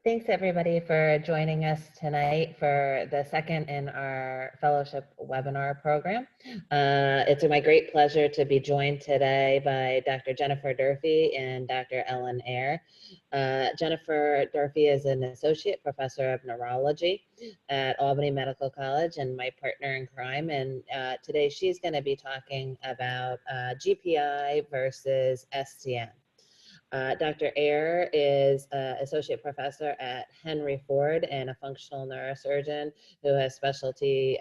Thanks everybody for joining us tonight for the second in our fellowship webinar program. It's my great pleasure to be joined today by Dr. Jennifer Durphy and Dr. Ellen Eyre. Jennifer Durphy is an associate professor of neurology at Albany Medical College and my partner in crime. And today she's going to be talking about GPI versus STN. Dr. Eyre is associate professor at Henry Ford and a functional neurosurgeon who has specialty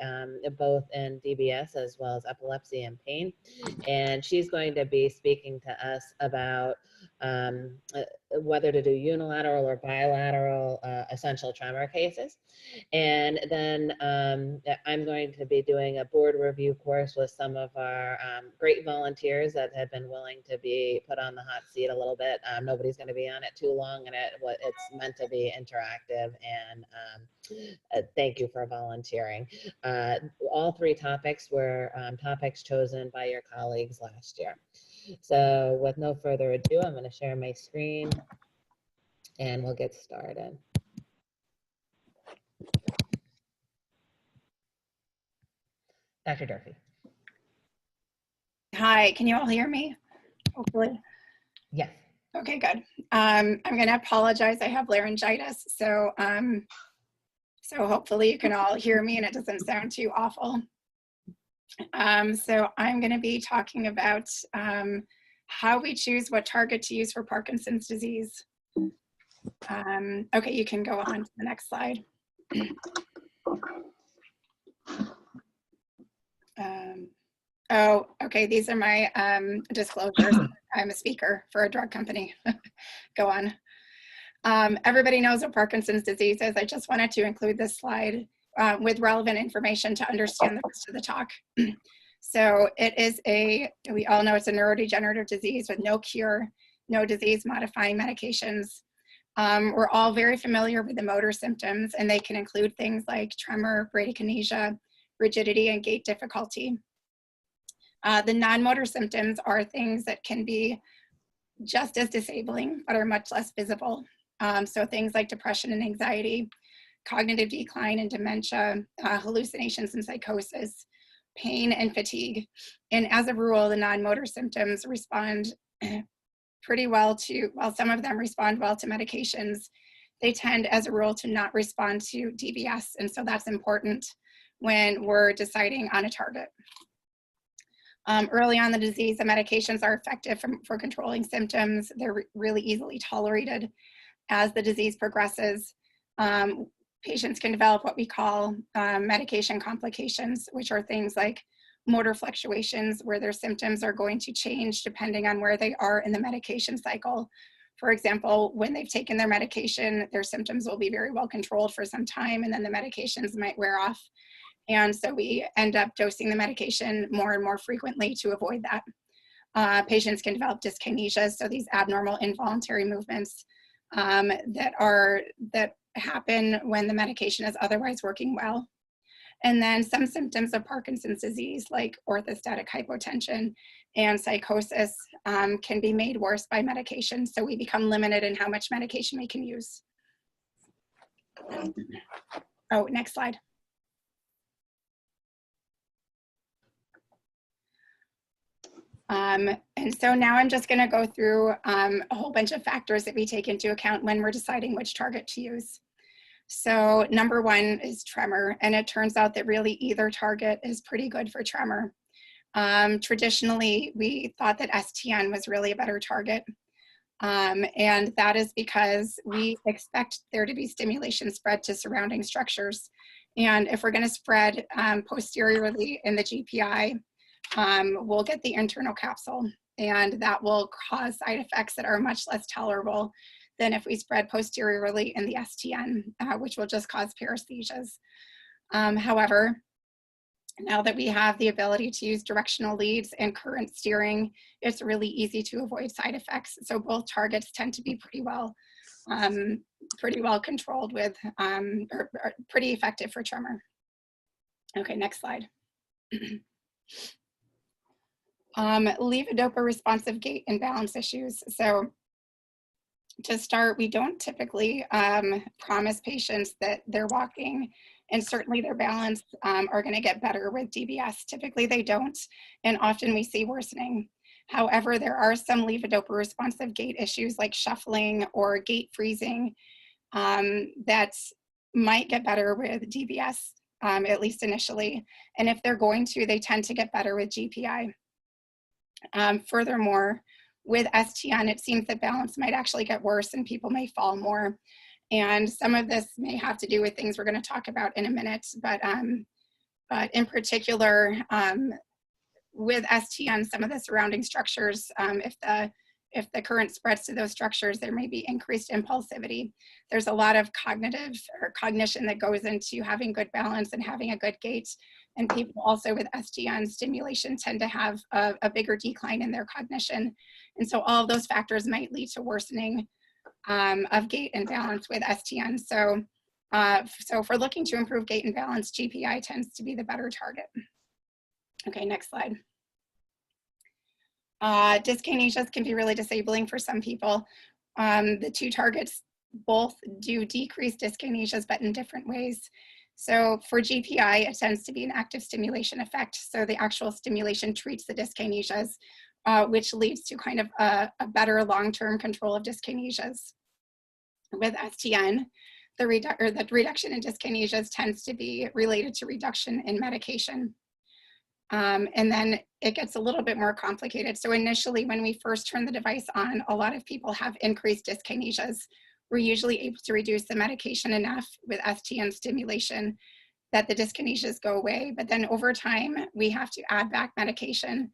both in DBS as well as epilepsy and pain. And she's going to be speaking to us about whether to do unilateral or bilateral essential tremor cases. And then I'm going to be doing a board review course with some of our great volunteers that have been willing to be put on the hot seat a little bit. Nobody's going to be on it too long, and it's meant to be interactive. And thank you for volunteering. All three topics were topics chosen by your colleagues last year. So with no further ado, I'm going to share my screen and we'll get started. Dr. Durphy. Hi, can you all hear me? Hopefully. Yes. Okay, good. I'm going to apologize. I have laryngitis, so hopefully you can all hear me and it doesn't sound too awful. So I'm going to be talking about how we choose what target to use for Parkinson's disease. Okay, you can go on to the next slide. Oh, okay, these are my disclosures. I'm a speaker for a drug company. Go on. Everybody knows what Parkinson's disease is. I just wanted to include this slide with relevant information to understand the rest of the talk. So it is we all know it's a neurodegenerative disease with no cure, no disease-modifying medications. We're all very familiar with the motor symptoms, and they can include things like tremor, bradykinesia, rigidity, and gait difficulty. The non-motor symptoms are things that can be just as disabling, but are much less visible. So things like depression and anxiety, cognitive decline and dementia, hallucinations and psychosis, pain and fatigue. And as a rule, the non-motor symptoms respond pretty well to, while some of them respond well to medications, they tend as a rule to not respond to DBS. And so that's important when we're deciding on a target. Early on in the disease, the medications are effective for controlling symptoms. They're really easily tolerated. As the disease progresses, patients can develop what we call medication complications, which are things like motor fluctuations, where their symptoms are going to change depending on where they are in the medication cycle. For example, when they've taken their medication, their symptoms will be very well controlled for some time, and then the medications might wear off. And so we end up dosing the medication more and more frequently to avoid that. Patients can develop dyskinesia, so these abnormal involuntary movements that happen when the medication is otherwise working well. And then some symptoms of Parkinson's disease, like orthostatic hypotension and psychosis, can be made worse by medication, so we become limited in how much medication we can use. Oh, next slide. And so now I'm just going to go through a whole bunch of factors that we take into account when we're deciding which target to use. So number one is tremor, and it turns out that really either target is pretty good for tremor. Traditionally, we thought that STN was really a better target, and that is because we expect there to be stimulation spread to surrounding structures. And if we're going to spread posteriorly in the GPI, we'll get the internal capsule, and that will cause side effects that are much less tolerable than if we spread posteriorly in the STN, which will just cause paresthesias. However, now that we have the ability to use directional leads and current steering, it's really easy to avoid side effects. So both targets tend to be pretty well controlled with, or pretty effective for tremor. Okay, next slide. Levodopa responsive gait and balance issues. So to start, we don't typically promise patients that their walking and certainly their balance are going to get better with DBS. Typically they don't, and often we see worsening. However, there are some levodopa responsive gait issues like shuffling or gait freezing that might get better with DBS, at least initially. And if they're going to, they tend to get better with GPI. Furthermore, with STN, it seems that balance might actually get worse and people may fall more. And some of this may have to do with things we're going to talk about in a minute, but in particular, with STN, some of the surrounding structures, if the current spreads to those structures, there may be increased impulsivity. There's a lot of cognition that goes into having good balance and having a good gait. And people also with STN stimulation tend to have a bigger decline in their cognition. And so all of those factors might lead to worsening of gait and balance with STN. So if we're looking to improve gait and balance, GPI tends to be the better target. Okay, next slide. Dyskinesias can be really disabling for some people. The two targets both do decrease dyskinesias, but in different ways. So for GPI, it tends to be an active stimulation effect. So the actual stimulation treats the dyskinesias, which leads to kind of a better long-term control of dyskinesias. With STN, the reduction in dyskinesias tends to be related to reduction in medication. And then it gets a little bit more complicated. So initially, when we first turn the device on, a lot of people have increased dyskinesias. We're usually able to reduce the medication enough with STN stimulation that the dyskinesias go away. But then over time, we have to add back medication.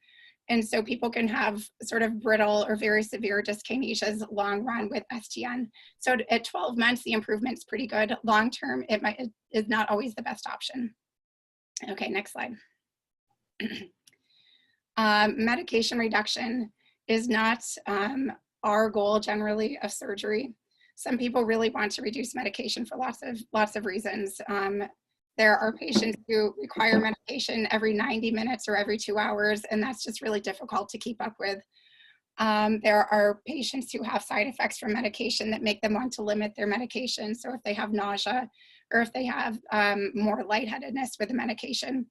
And so people can have sort of brittle or very severe dyskinesias long run with STN. So at 12 months, the improvement's pretty good. Long term, it is not always the best option. Okay, next slide. Medication reduction is not our goal generally of surgery. Some people really want to reduce medication for lots of reasons. There are patients who require medication every 90 minutes or every 2 hours, and that's just really difficult to keep up with. There are patients who have side effects from medication that make them want to limit their medication. So if they have nausea or if they have more lightheadedness with the medication.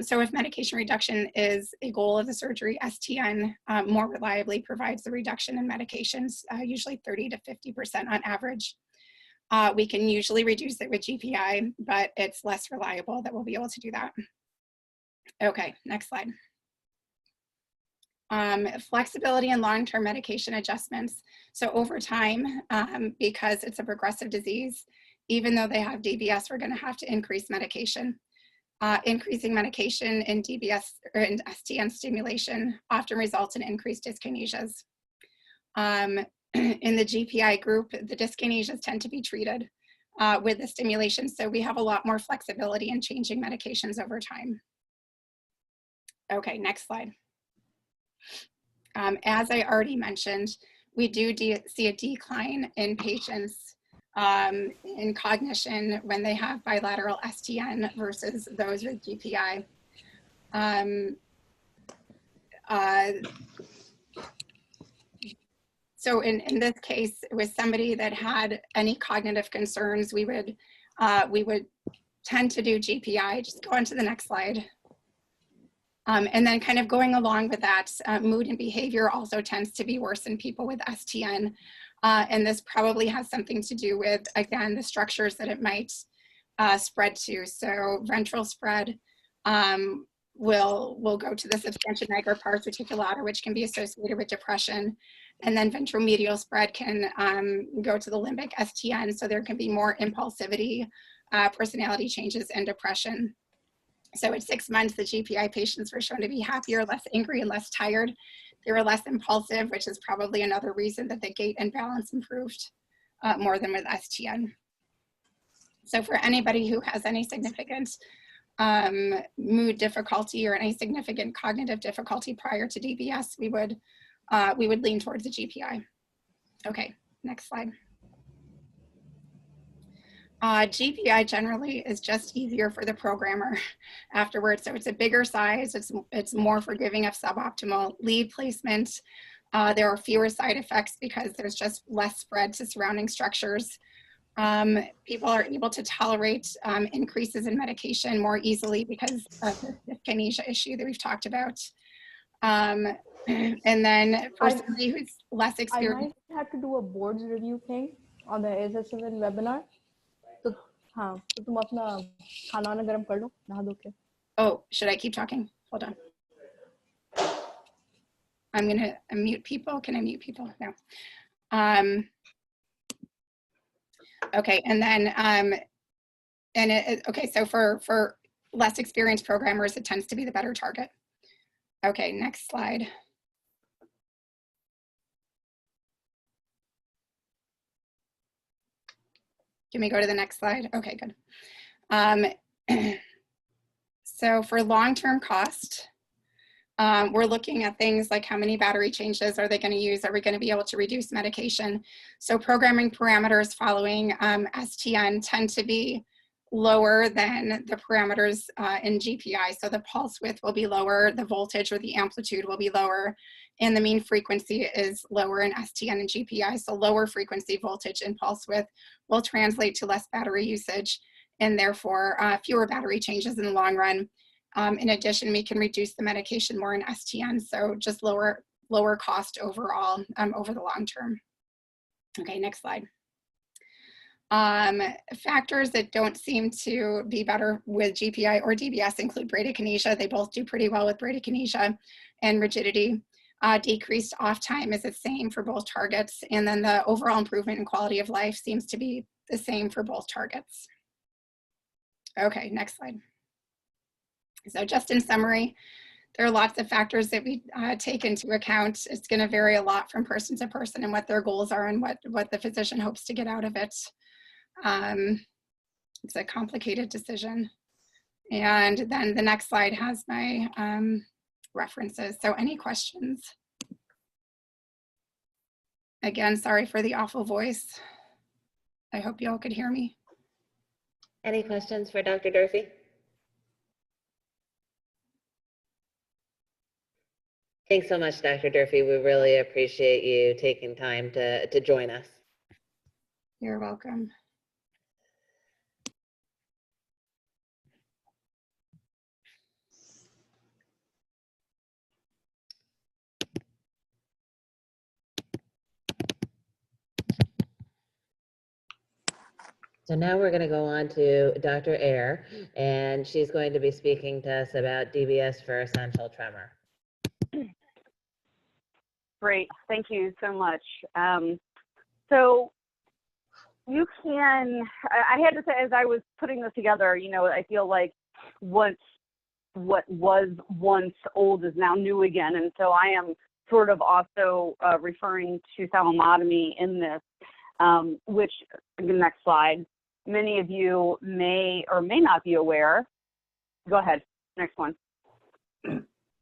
So if medication reduction is a goal of the surgery, STN more reliably provides the reduction in medications, usually 30 to 50% on average. We can usually reduce it with GPI, but it's less reliable that we'll be able to do that. Okay, next slide. Flexibility and long-term medication adjustments. So over time, because it's a progressive disease, even though they have DBS, we're going to have to increase medication. Increasing medication in DBS or in STN stimulation often results in increased dyskinesias. In the GPI group, the dyskinesias tend to be treated with the stimulation, so we have a lot more flexibility in changing medications over time. Okay, next slide. As I already mentioned, we do see a decline in patients in cognition when they have bilateral STN versus those with GPI. So in this case, with somebody that had any cognitive concerns, we would tend to do GPI. Just go on to the next slide. And then kind of going along with that, mood and behavior also tends to be worse in people with STN. And this probably has something to do with, again, the structures that it might spread to. So ventral spread will go to the substantia nigra pars reticulata, which can be associated with depression. And then ventromedial spread can go to the limbic STN. So there can be more impulsivity, personality changes, and depression. So at 6 months, the GPI patients were shown to be happier, less angry, and less tired. They were less impulsive, which is probably another reason that the gait and balance improved more than with STN. So for anybody who has any significant mood difficulty or any significant cognitive difficulty prior to DBS, we would lean towards the GPI. Okay, next slide. GPI generally is just easier for the programmer afterwards. So it's a bigger size, it's more forgiving of suboptimal lead placement. There are fewer side effects because there's just less spread to surrounding structures. People are able to tolerate increases in medication more easily because of the dyskinesia issue that we've talked about. And then for somebody who's less experienced, I might have to do a boards review thing on the ASSFN webinar. तो हाँ, तो तुम अपना खाना वाना गरम कर लो, नहा धो के. Oh, should I keep talking? Hold on. I'm gonna mute people. Can I mute people? No. Okay, and then okay, so for less experienced programmers, it tends to be the better target. Okay, next slide. Can we go to the next slide? Okay, good. So for long-term cost, we're looking at things like how many battery changes are they going to use? Are we going to be able to reduce medication? So programming parameters following STN tend to be lower than the parameters in GPI. So the pulse width will be lower, the voltage or the amplitude will be lower, and the mean frequency is lower in STN and GPI. So lower frequency, voltage, and pulse width will translate to less battery usage and therefore fewer battery changes in the long run. In addition, we can reduce the medication more in STN, so just lower cost overall over the long term. Okay, next slide. Factors that don't seem to be better with GPI or DBS include bradykinesia. They both do pretty well with bradykinesia and rigidity. Decreased off time is the same for both targets, and then the overall improvement in quality of life seems to be the same for both targets. Okay, next slide. So just in summary, there are lots of factors that we take into account. It's going to vary a lot from person to person and what their goals are and what the physician hopes to get out of it. It's a complicated decision. And then the next slide has my references. So any questions? Again, sorry for the awful voice. I hope you all could hear me. Any questions for Dr. Durfy? Thanks so much, Dr. Durfy. We really appreciate you taking time to join us. You're welcome. So now we're going to go on to Dr. Ayer, and she's going to be speaking to us about DBS for essential tremor. Great, thank you so much. So you can, I had to say, as I was putting this together, you know, I feel like what was once old is now new again. And so I am sort of also referring to thalamotomy in this, which, next slide, many of you may or may not be aware. Go ahead, next one.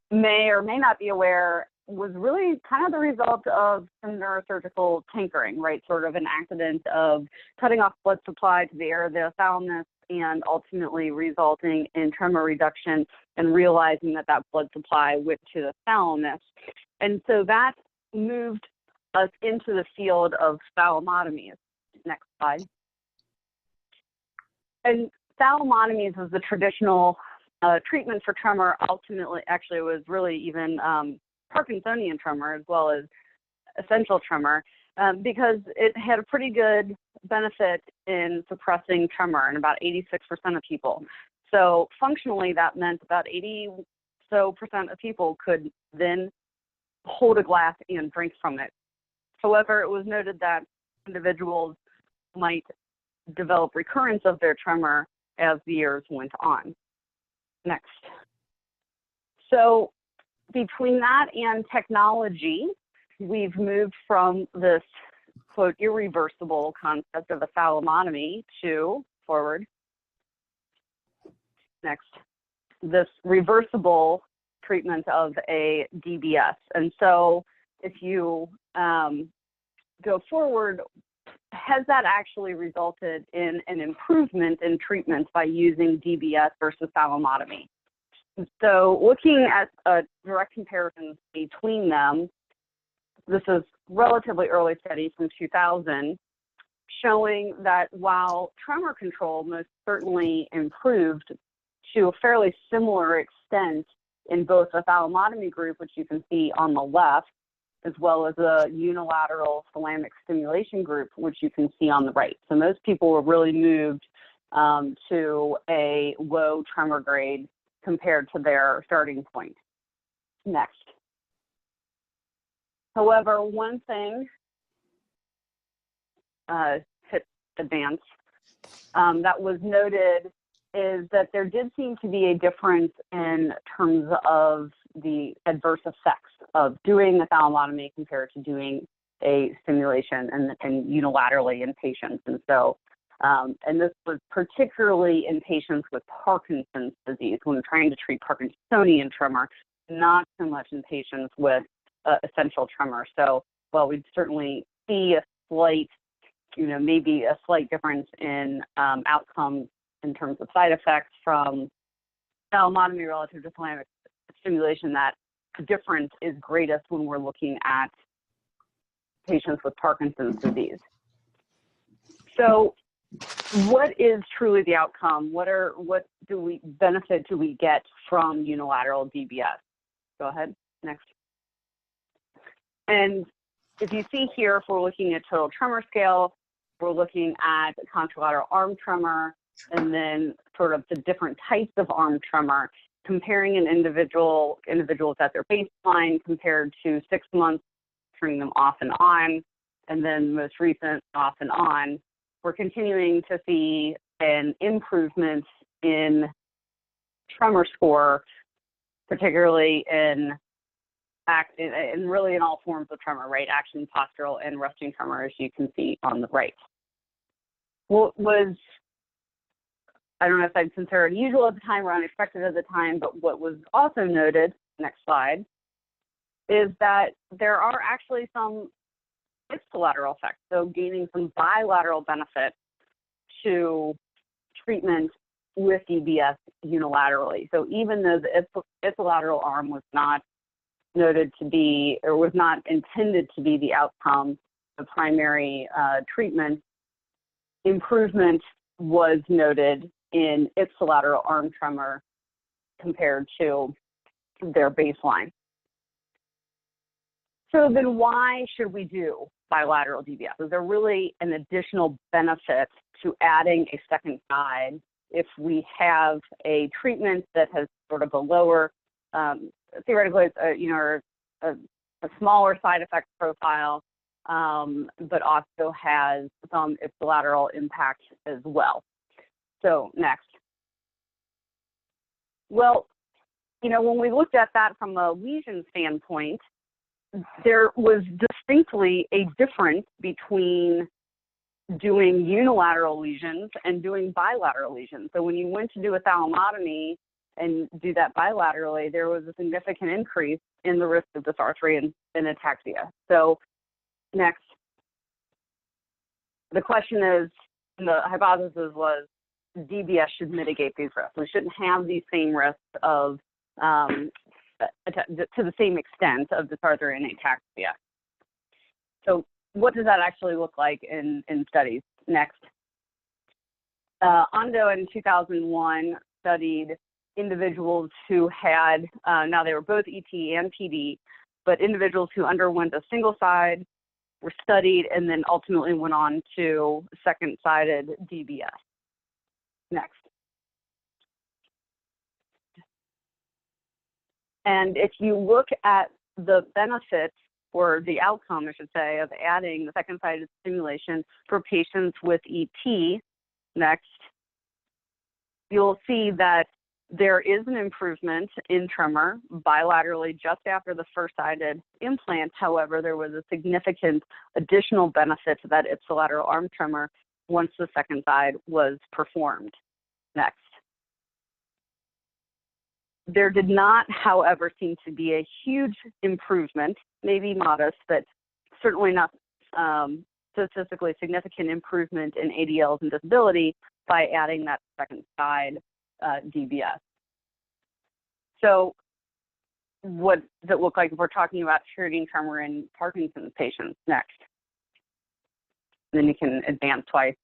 May or may not be aware was really kind of the result of some neurosurgical tinkering, right? Sort of an accident of cutting off blood supply to the area of the thalamus and ultimately resulting in tremor reduction and realizing that that blood supply went to the thalamus. And so that moved us into the field of thalamotomies. Next slide. And thalamotomies was the traditional treatment for tremor. Ultimately, actually, it was really even Parkinsonian tremor as well as essential tremor because it had a pretty good benefit in suppressing tremor in about 86% of people. So functionally, that meant about 80% of people could then hold a glass and drink from it. However, it was noted that individuals might develop recurrence of their tremor as the years went on. Next. So between that and technology, we've moved from this, quote, irreversible concept of a thalamotomy to, forward, next, this reversible treatment of a DBS. And so if you go forward, has that actually resulted in an improvement in treatment by using DBS versus thalamotomy? So looking at a direct comparison between them, this is relatively early study from 2000, showing that while tremor control most certainly improved to a fairly similar extent in both the thalamotomy group, which you can see on the left, as well as the unilateral thalamic stimulation group, which you can see on the right. So most people were really moved to a low tremor grade compared to their starting point. Next. However, one thing, hit advance, that was noted is that there did seem to be a difference in terms of the adverse effects of doing a thalamotomy compared to doing a stimulation and unilaterally in patients. And so, and this was particularly in patients with Parkinson's disease when trying to treat Parkinsonian tremor, not so much in patients with essential tremor. So while we'd certainly see a slight, maybe a slight difference in outcomes in terms of side effects from thalamotomy relative to thalamic stimulation, that difference is greatest when we're looking at patients with Parkinson's disease. So what is truly the outcome? What benefit do we get from unilateral DBS? Go ahead, next. And if you see here, if we're looking at total tremor scale, we're looking at contralateral arm tremor, and then sort of the different types of arm tremor, comparing an individuals at their baseline compared to 6 months, turning them off and on, and then most recent off and on. We're continuing to see an improvement in tremor score, particularly in really in all forms of tremor, right? Action, postural, and resting tremor, as you can see on the right. What was, I don't know if I'd consider it unusual at the time or unexpected at the time, but what was also noted, next slide, is that there are actually some ipsilateral effects, so gaining some bilateral benefit to treatment with DBS unilaterally. So even though the ipsilateral arm was not noted to be, or was not intended to be the outcome, the primary treatment, improvement was noted in ipsilateral arm tremor compared to their baseline. So then why should we do bilateral DBS? Is there really an additional benefit to adding a second side if we have a treatment that has sort of a lower, theoretically, a smaller side effect profile, but also has some ipsilateral impact as well? So next. Well, when we looked at that from a lesion standpoint, there was distinctly a difference between doing unilateral lesions and doing bilateral lesions. So when you went to do a thalamotomy and do that bilaterally, there was a significant increase in the risk of dysarthria and ataxia. So next. The question is, the hypothesis was, DBS should mitigate these risks. We shouldn't have these same risks of, to the same extent of dysarthria and ataxia. So what does that actually look like in studies? Next. Ondo in 2001 studied individuals who had, now they were both ET and PD, but individuals who underwent a single side were studied and then ultimately went on to second-sided DBS. Next. And if you look at the benefits or the outcome, I should say, of adding the second-sided stimulation for patients with ET, next, you'll see that there is an improvement in tremor bilaterally just after the first-sided implant. However, there was a significant additional benefit to that ipsilateral arm tremor once the second side was performed. Next. There did not, however, seem to be a huge improvement, maybe modest, but certainly not statistically significant improvement in ADLs and disability by adding that second side DBS. So what does it look like if we're talking about treating tremor in Parkinson's patients next? And then you can advance twice.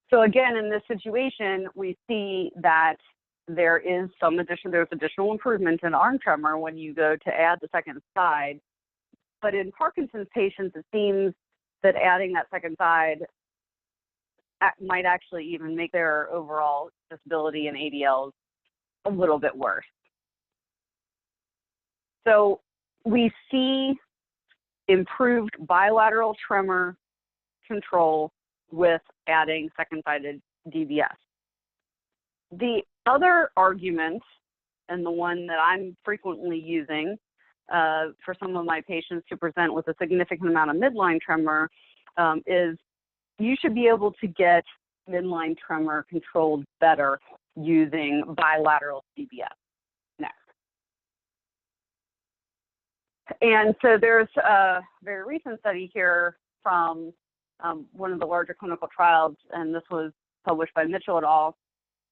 So again, in this situation, we see that there's additional improvement in arm tremor when you go to add the second side. But in Parkinson's patients, it seems that adding that second side might actually even make their overall disability and ADLs a little bit worse. So we see improved bilateral tremor control with adding second-sided DBS. The other argument, and the one that I'm frequently using for some of my patients who present with a significant amount of midline tremor, is you should be able to get midline tremor controlled better using bilateral DBS. Next. And so there's a very recent study here from one of the larger clinical trials, and this was published by Mitchell et al.,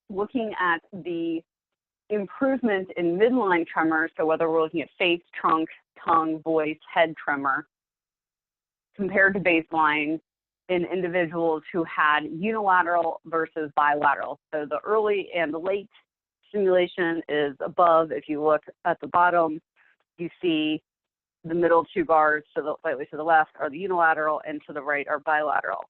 looking at the improvement in midline tremor, so whether we're looking at face, trunk, tongue, voice, head tremor, compared to baseline in individuals who had unilateral versus bilateral. So the early and the late stimulation is above. If you look at the bottom, you see the middle two bars slightly to the left are the unilateral, and to the right are bilateral.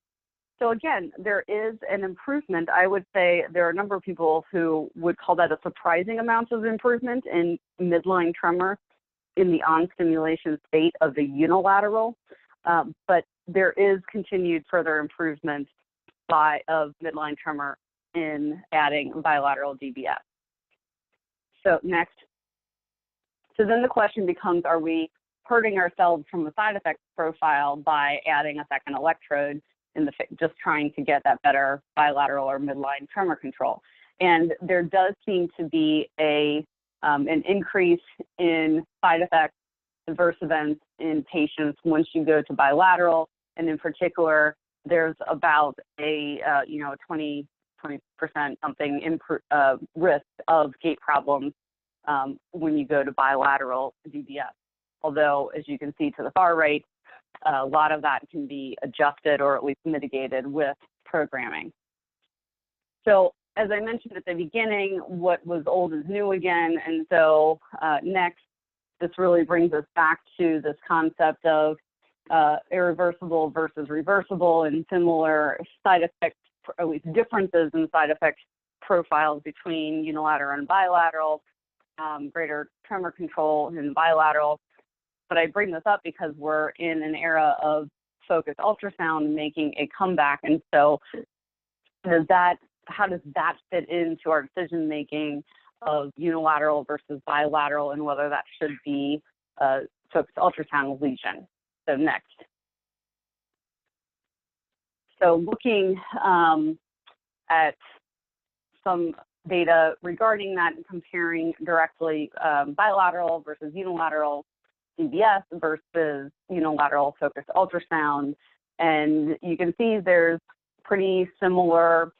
So again, there is an improvement. I would say there are a number of people who would call that a surprising amount of improvement in midline tremor in the on-stimulation state of the unilateral, but there is continued further improvement of midline tremor in adding bilateral DBS. So next. So then the question becomes, are we hurting ourselves from a side effect profile by adding a second electrode in just trying to get that better bilateral or midline tremor control? And there does seem to be an increase in side effects, adverse events in patients once you go to bilateral, and in particular, there's about a 20% something risk of gait problems when you go to bilateral DBS. Although, as you can see to the far right, a lot of that can be adjusted or at least mitigated with programming. So as I mentioned at the beginning, what was old is new again. And so next, this really brings us back to this concept of irreversible versus reversible and similar side effects, or at least differences in side effect profiles between unilateral and bilateral, greater tremor control in bilateral. But I bring this up because we're in an era of focused ultrasound making a comeback. And so how does that fit into our decision making of unilateral versus bilateral, and whether that should be a focused ultrasound lesion? So next. So looking at some data regarding that and comparing directly bilateral versus unilateral DBS versus unilateral focused ultrasound, and you can see there's pretty similar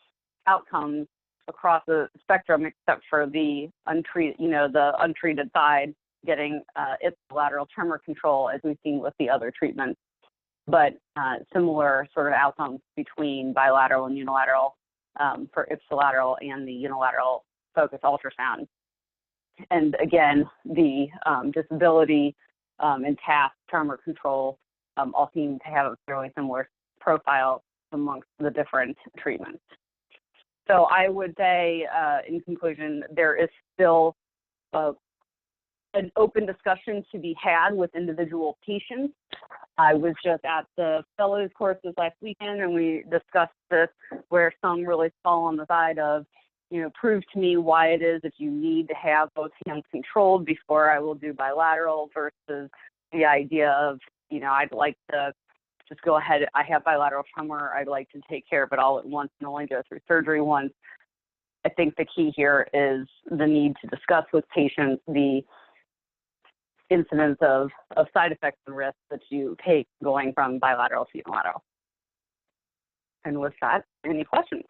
outcomes across the spectrum, except for the untreated side getting its lateral tremor control, as we've seen with the other treatments, but similar sort of outcomes between bilateral and unilateral for ipsilateral and the unilateral focused ultrasound. And again, the disability and task tremor control all seem to have a fairly similar profile amongst the different treatments. So I would say, in conclusion, there is still an open discussion to be had with individual patients. I was just at the fellows course this last weekend, and we discussed this, where some really fall on the side of, prove to me why it is that you need to have both hands controlled before I will do bilateral, versus the idea of, I'd like to just go ahead. I have bilateral tremor. I'd like to take care of it all at once and only go through surgery once. I think the key here is the need to discuss with patients the incidence of side effects and risks that you take going from bilateral to unilateral. And with that, any questions?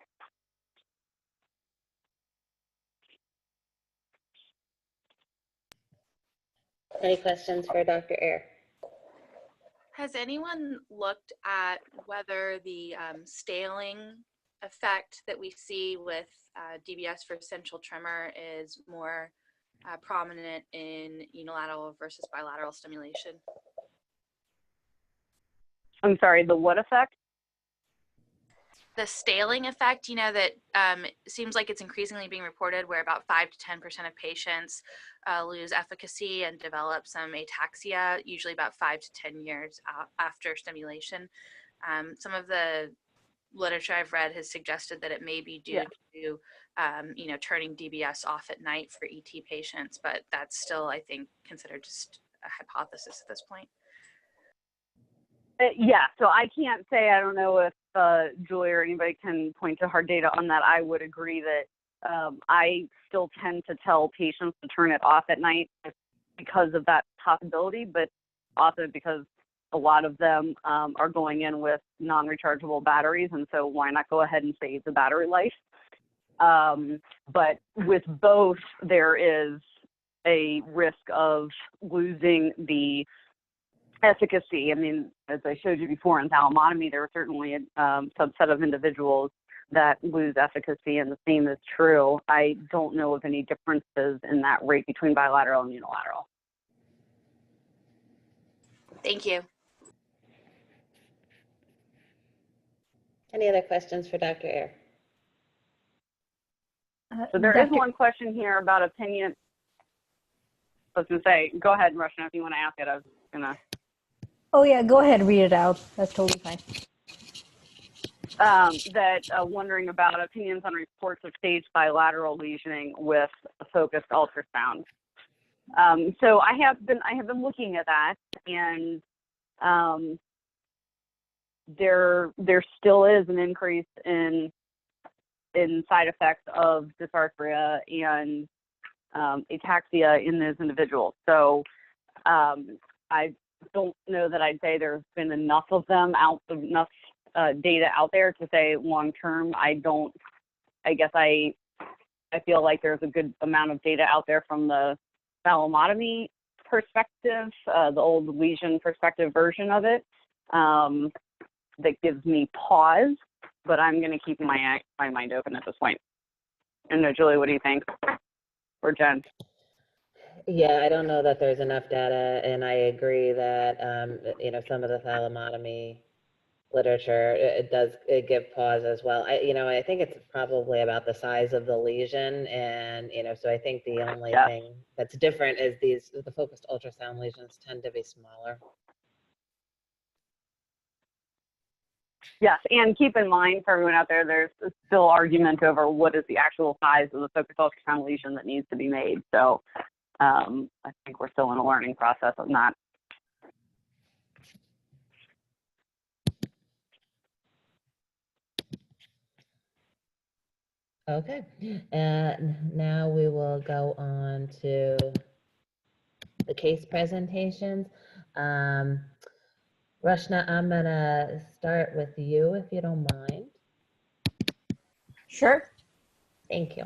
Any questions for Dr. Ayer? Has anyone looked at whether the staling effect that we see with DBS for central tremor is more prominent in unilateral versus bilateral stimulation? I'm sorry, the what effect? The staling effect, you know, that seems like it's increasingly being reported where about 5 to 10% of patients lose efficacy and develop some ataxia, usually about 5 to 10 years after stimulation. Some of the literature I've read has suggested that it may be due to, you know, turning DBS off at night for ET patients, but that's still, I think, considered just a hypothesis at this point. Yeah, so I can't say, I don't know if Julie or anybody can point to hard data on that. I would agree that I still tend to tell patients to turn it off at night because of that possibility, but also because a lot of them are going in with non-rechargeable batteries, and so why not go ahead and save the battery life? But with both, there is a risk of losing the efficacy. I mean, as I showed you before in thalamotomy, there are certainly a subset of individuals that lose efficacy, and the same is true. I don't know of any differences in that rate between bilateral and unilateral. Thank you. Any other questions for Dr. Ayer? So there is one question here about opinion. I was going to say, go ahead, Rushna, if you want to ask it. I was going to. Oh yeah, go ahead, read it out. That's totally fine. Wondering about opinions on reports of staged bilateral lesioning with a focused ultrasound. So I have been looking at that, and there still is an increase in side effects of dysarthria and ataxia in those individuals. So I don't know that I'd say there's been enough of them enough data out there to say long term. I guess I feel like there's a good amount of data out there from the thalamotomy perspective, the old lesion perspective version of it, that gives me pause, but I'm going to keep my mind open at this point. And Julie, what do you think? Or Jen? Yeah, I don't know that there's enough data, and I agree that you know, some of the thalamotomy literature it does give pause as well. I think it's probably about the size of the lesion, and so I think the only thing that's different is the focused ultrasound lesions tend to be smaller. Yes, and keep in mind for everyone out there, there's still argument over what is the actual size of the focused ultrasound lesion that needs to be made. So I think we're still in a learning process on that. Okay, now we will go on to the case presentations. Rushna, I'm gonna start with you if you don't mind. Sure. Thank you.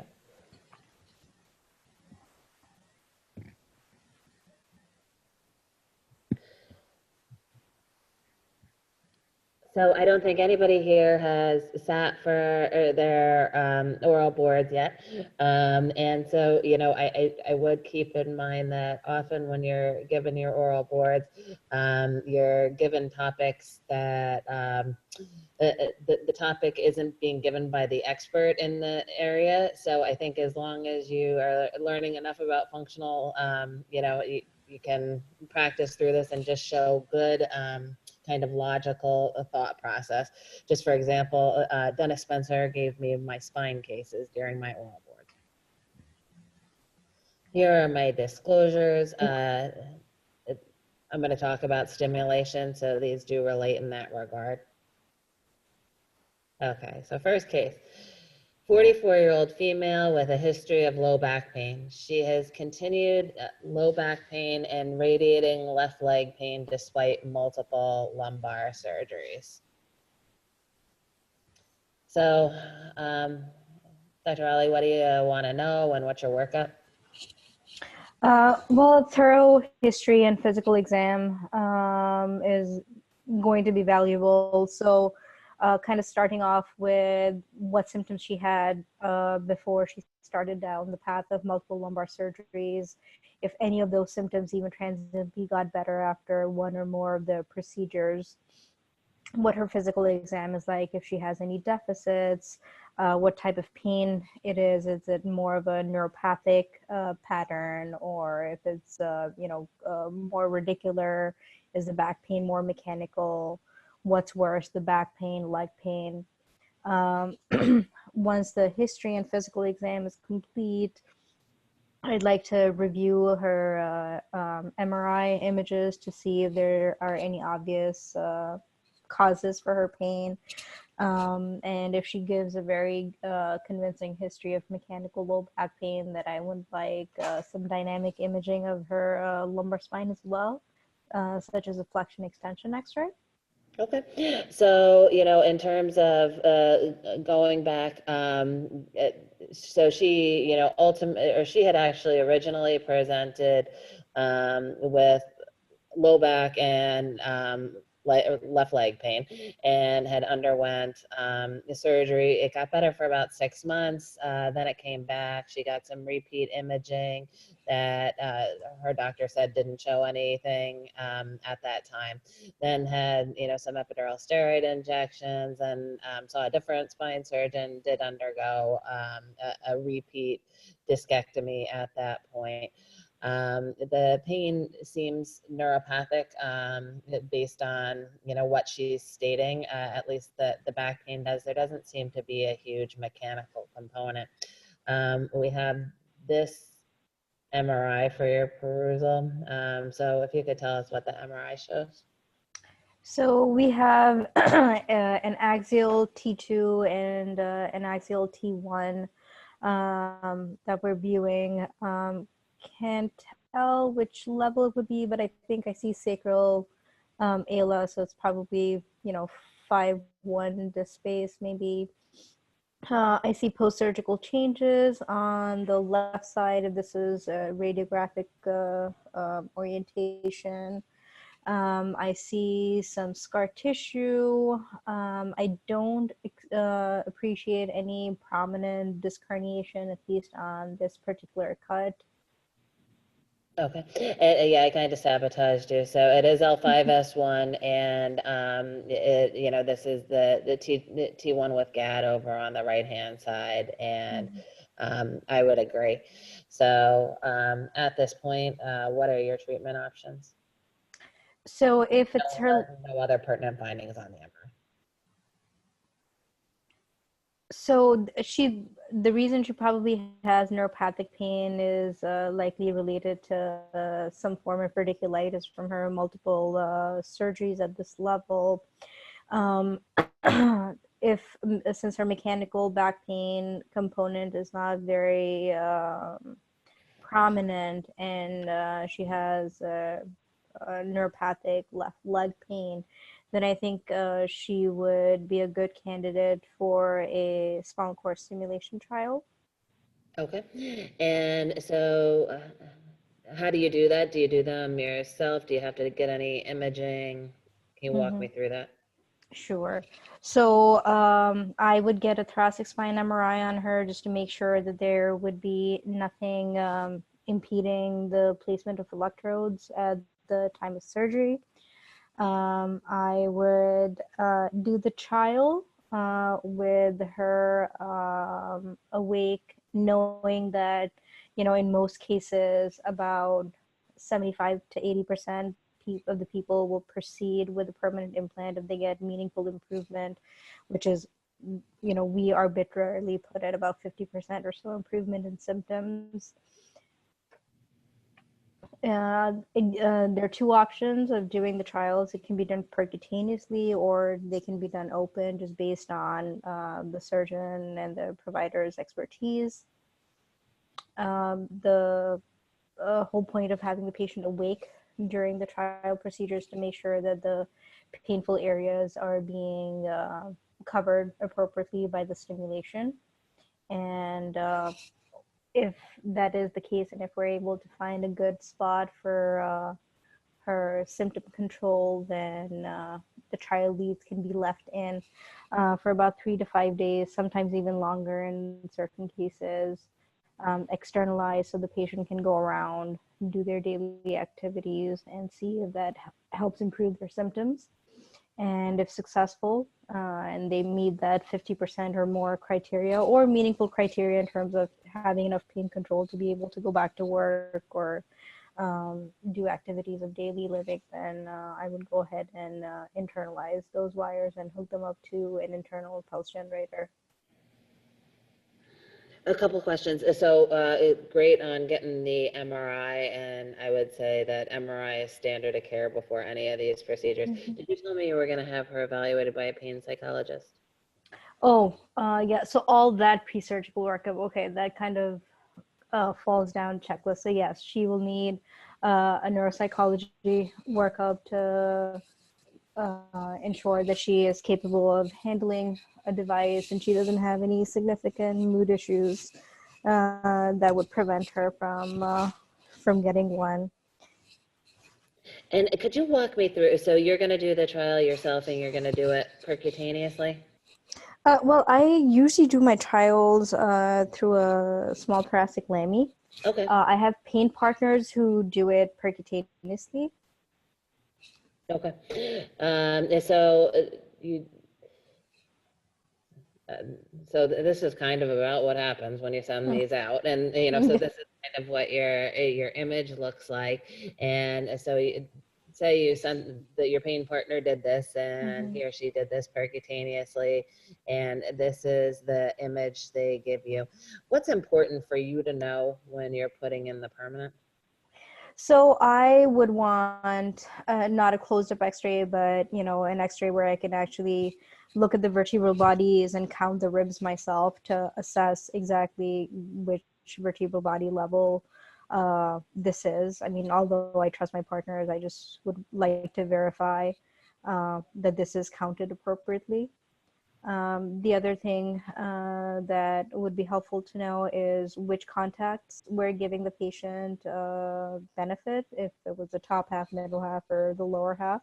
So I don't think anybody here has sat for their oral boards yet. And so, I would keep in mind that often when you're given your oral boards, you're given topics that the topic isn't being given by the expert in the area. So I think as long as you are learning enough about functional, you can practice through this and just show good kind of logical thought process. Just for example, Dennis Spencer gave me my spine cases during my oral board. Here are my disclosures. I'm going to talk about stimulation, so these do relate in that regard. Okay, so first case. 44-year-old female with a history of low back pain. She has continued low back pain and radiating left leg pain despite multiple lumbar surgeries. So, Dr. Ali, what do you want to know and what's your workup? Well, a thorough history and physical exam is going to be valuable. So, kind of starting off with what symptoms she had before she started down the path of multiple lumbar surgeries. If any of those symptoms even transiently got better after one or more of the procedures, what her physical exam is like, if she has any deficits, what type of pain it is. Is it more of a neuropathic pattern, or if it's more radicular? Is the back pain more mechanical? What's worse, the back pain, leg pain? Um, Once the history and physical exam is complete, I'd like to review her MRI images to see if there are any obvious causes for her pain. And if she gives a very convincing history of mechanical low back pain, that I would like some dynamic imaging of her lumbar spine as well, such as a flexion extension x-ray. Okay, so in terms of going back, so she, ultimately, or she had actually originally presented with low back and left leg pain, and had underwent the surgery. It got better for about 6 months. Then it came back. She got some repeat imaging that her doctor said didn't show anything at that time. Then had some epidural steroid injections, and saw a different spine surgeon. Did undergo a repeat discectomy at that point. The pain seems neuropathic based on what she's stating. At least the back pain does. There doesn't seem to be a huge mechanical component. We have this MRI for your perusal. So if you could tell us what the MRI shows. So we have an axial T2 and an axial T1 that we're viewing. Can't tell which level it would be, but I think I see sacral ala, so it's probably 5-1 disk space maybe. I see post-surgical changes on the left side. If this is a radiographic orientation. I see some scar tissue. I don't appreciate any prominent disc herniation, at least on this particular cut. Okay. Yeah, I kind of sabotaged you. So it is L5S1, and this is the T1 with GAD over on the right hand side, and I would agree. So at this point, what are your treatment options? So if it's her, no other pertinent findings on the MRI. so the reason she probably has neuropathic pain is likely related to some form of radiculitis from her multiple surgeries at this level. Since her mechanical back pain component is not very prominent, and she has neuropathic left leg pain, then I think she would be a good candidate for a spinal cord stimulation trial. Okay. And so how do you do that? Do you do them yourself? Do you have to get any imaging? Can you walk me through that? Sure. So I would get a thoracic spine MRI on her just to make sure that there would be nothing impeding the placement of electrodes at the time of surgery. I would do the trial with her awake, knowing that, in most cases, about 75 to 80% of the people will proceed with a permanent implant if they get meaningful improvement, which is, we arbitrarily put at about 50% or so improvement in symptoms. There are two options of doing the trials. It can be done percutaneously, or they can be done open, just based on the surgeon and the provider's expertise. The whole point of having the patient awake during the trial procedures to make sure that the painful areas are being covered appropriately by the stimulation. And if that is the case, and if we're able to find a good spot for her symptom control, then the trial leads can be left in for about 3 to 5 days, sometimes even longer in certain cases, externalized so the patient can go around, do their daily activities, and see if that helps improve their symptoms. And if successful, and they meet that 50% or more criteria, or meaningful criteria in terms of having enough pain control to be able to go back to work or do activities of daily living, then I would go ahead and internalize those wires and hook them up to an internal pulse generator. A couple questions. So great on getting the MRI, and I would say that MRI is standard of care before any of these procedures. Mm-hmm. Did you tell me you were going to have her evaluated by a pain psychologist? Oh, yeah. So all that pre-surgical workup, okay, that kind of falls down checklist. So yes, she will need a neuropsychology workup to ensure that she is capable of handling a device and she doesn't have any significant mood issues that would prevent her from getting one. And could you walk me through, so you're going to do the trial yourself and you're going to do it percutaneously? Well, I usually do my trials through a small thoracic LAMI. Okay. I have pain partners who do it percutaneously. Okay. So this is kind of about what happens when you send these out, and so this is kind of what your image looks like. And so say you send that your pain partner did this, and he or she did this percutaneously, and this is the image they give you. What's important for you to know when you're putting in the permanent? So I would want not a closed-up X-ray, but an X-ray where I can actually look at the vertebral bodies and count the ribs myself to assess exactly which vertebral body level this is. I mean, although I trust my partners, I just would like to verify that this is counted appropriately. The other thing that would be helpful to know is which contacts we're giving the patient benefit, if it was the top half, middle half, or the lower half,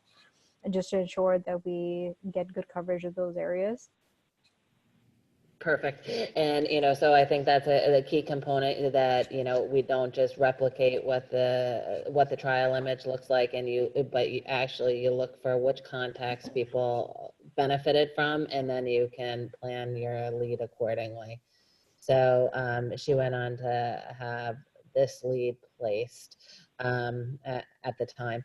just to ensure that we get good coverage of those areas. Perfect. And, so I think that's a key component, that, we don't just replicate what the trial image looks like, but you look for which contacts people benefited from, and then you can plan your lead accordingly. So she went on to have this lead placed at the time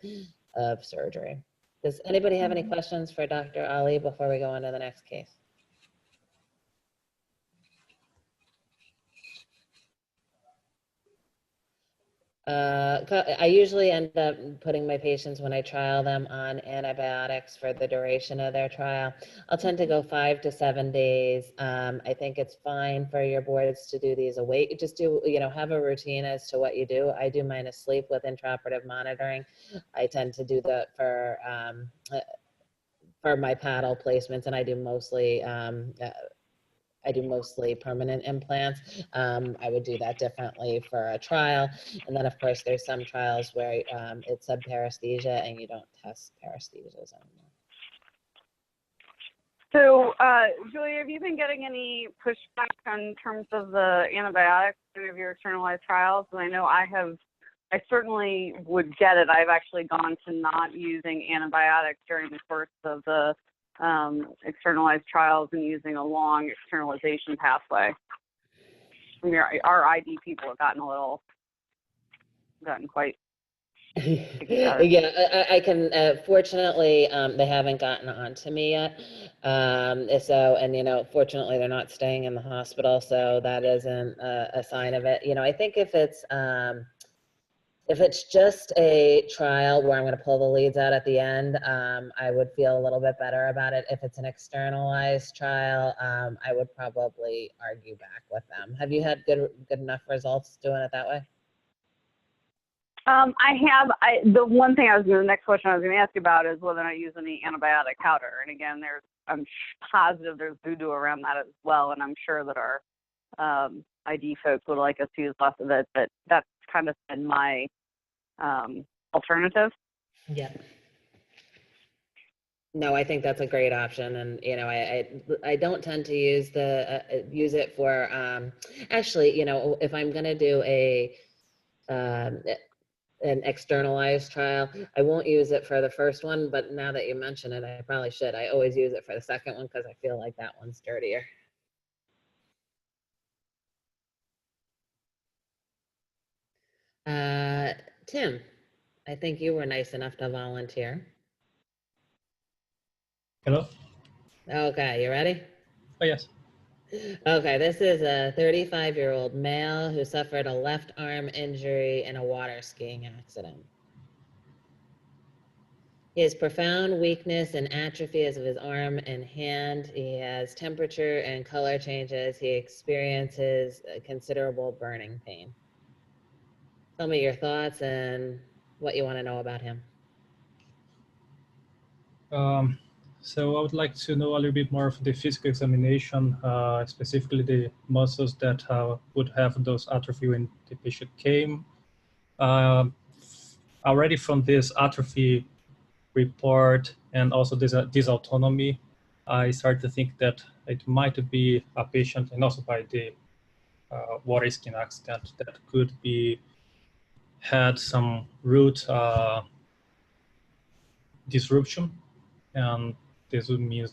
of surgery. Does anybody have any questions for Dr. Ali before we go on to the next case? I usually end up putting my patients, when I trial them, on antibiotics for the duration of their trial. I'll tend to go 5 to 7 days. I think it's fine for your boards to do these awake. Just do, have a routine as to what you do. I do mine asleep with intraoperative monitoring. I tend to do that for my paddle placements, and I do mostly permanent implants. I would do that differently for a trial. And then, of course, there's some trials where it's subparesthesia and you don't test paresthesias anymore. So, Julia, have you been getting any pushback in terms of the antibiotics of your externalized trials? And I know I certainly would get it. I've actually gone to not using antibiotics during the course of the externalized trials and using a long externalization pathway. I mean, our ID people have gotten quite. Yeah, I can. Fortunately, they haven't gotten on to me yet. Fortunately, they're not staying in the hospital, so that isn't a sign of it. I think if it's just a trial where I'm going to pull the leads out at the end, I would feel a little bit better about it. If it's an externalized trial, I would probably argue back with them. Have you had good enough results doing it that way? I have. The one thing the next question I was going to ask you about is whether or not you use any antibiotic powder. And again, I'm positive there's voodoo around that as well, and I'm sure that our ID folks would like us to use less of it, but that's kind of been my alternative. Yeah. No, I think that's a great option, and I don't tend to use use it for actually, if I'm going to do an externalized trial, I won't use it for the first one, but now that you mention it, I probably should. I always use it for the second one because I feel like that one's dirtier. Tim, I think you were nice enough to volunteer. Hello? Okay, you ready? Oh, yes. Okay, this is a 35-year-old male who suffered a left arm injury in a water skiing accident. He has profound weakness and atrophy of his arm and hand. He has temperature and color changes. He experiences considerable burning pain. Tell me your thoughts and what you want to know about him. So I would like to know a little bit more of the physical examination, specifically the muscles that would have those atrophy when the patient came. Already from this atrophy report and also this dysautonomy, I started to think that it might be a patient, and also by the water skiing accident, that could be had some root disruption, and this would mean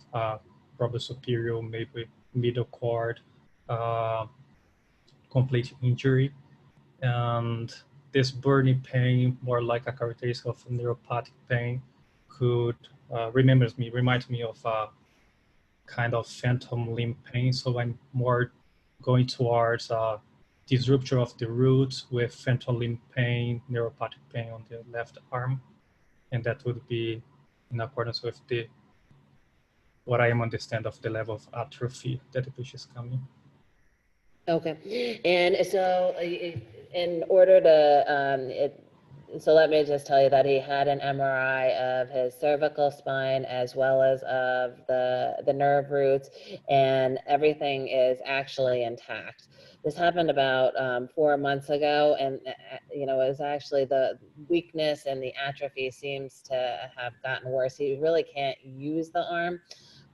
probably superior, maybe middle cord, complete injury. And this burning pain, more like a characteristic of neuropathic pain, could reminds me of a kind of phantom limb pain. So I'm more going towards disruption of the roots with phantom limb pain, neuropathic pain on the left arm. And that would be in accordance with what I am understand of the level of atrophy that the patient is coming. Okay, and so in order to, so let me just tell you that he had an MRI of his cervical spine as well as of the nerve roots, and everything is actually intact. This happened about 4 months ago, and it was actually the weakness and the atrophy seems to have gotten worse. He really can't use the arm,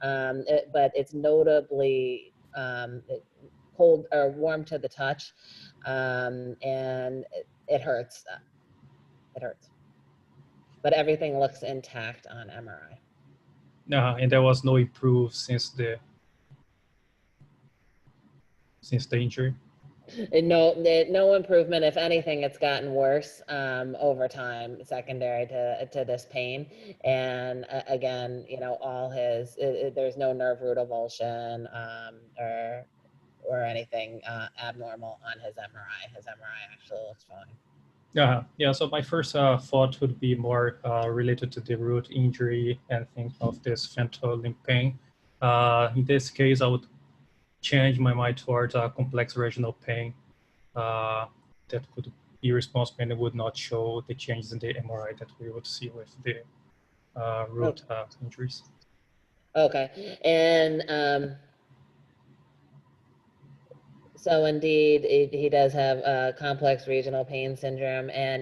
but it's notably cold or warm to the touch, and it hurts. It hurts, but everything looks intact on MRI. And there was no improve since the injury. No improvement. If anything, it's gotten worse over time, secondary to this pain. And again, all his there's no nerve root avulsion or anything abnormal on his MRI. His MRI actually looks fine. Yeah, so my first thought would be more related to the root injury and think of this phantom limb pain. In this case, I would change my mind towards complex regional pain that could be responsible and would not show the changes in the MRI that we would see with the root injuries. Okay, and so indeed, he does have complex regional pain syndrome, and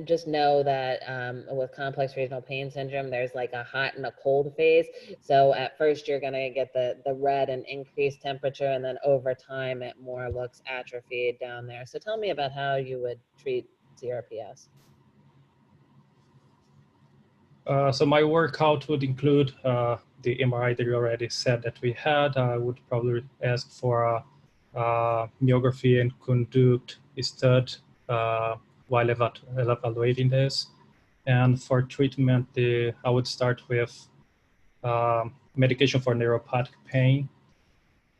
just know that with complex regional pain syndrome, there's like a hot and a cold phase. So at first, you're gonna get the red and increased temperature, and then over time, it more looks atrophied down there. So tell me about how you would treat CRPS. So my workout would include the MRI that you already said that we had. I would probably ask for a myography and conduct stud while evaluating this. And for treatment, I would start with medication for neuropathic pain.